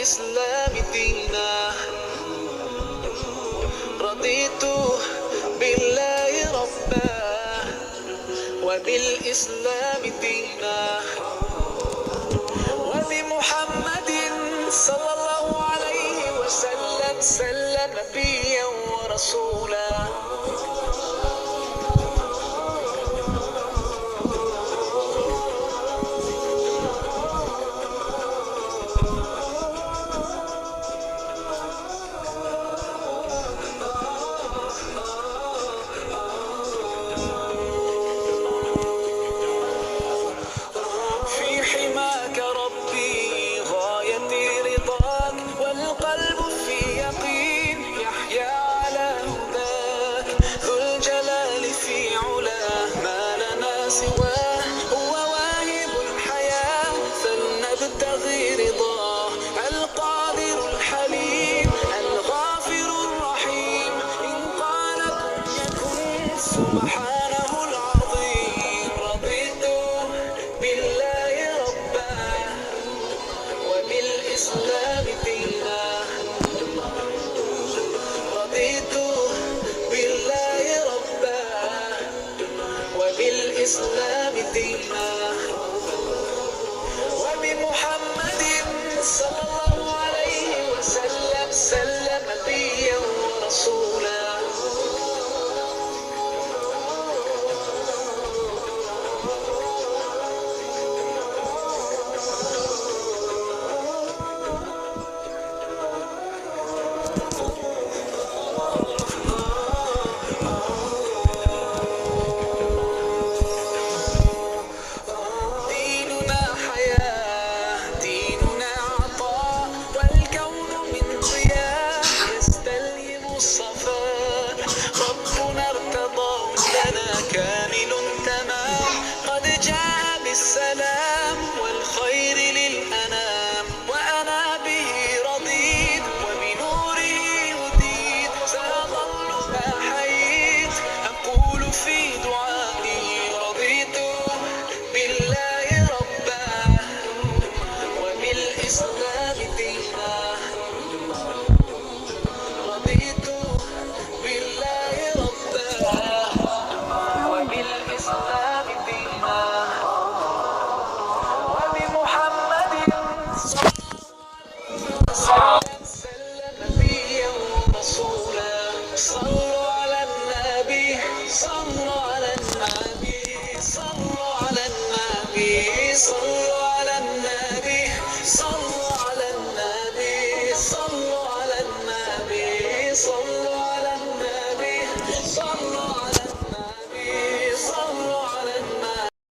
وبالإسلام دينا رضيت بالله ربا وبالإسلام دينا وبمحمد صلى الله عليه وسلم سلم نبيا ورسولا. في حماك ربي غايتي رضاك والقلب في يقين يحيا على هداك ذو الجلال في علاه ما لنا سواه هو واهب الحياة فلنبتغي رضاه القادر الحليم الغافر الرحيم إن قال كن يكن سبحانه العظيم. رضيت بالله ربا وبالإسلام دينا رضيت بالله ربا وبالإسلام دينا وبمحمد صلى الله عليه وسلم سلم نبيا ورسولا. ديننا حياة ديننا عطاء والكون من ضياء يستلهم الصفاء ربنا ارتضى لنا كامل تمام قد جاء بالسلام والخير للأنام وأنا به رضيت وبنوره هديت سأظل ما حييت أقول في دعائي رضيت بالله ربا وبالإسلام دينا رضيت بالله ربا وبالإسلام دينا وبمحمد سلم نبيا ورسولا. صلوا على النبي صلوا على النبي صلوا على النبي صلوا على النبي صلوا على النبي صلوا على النبي صلوا على النبي صلوا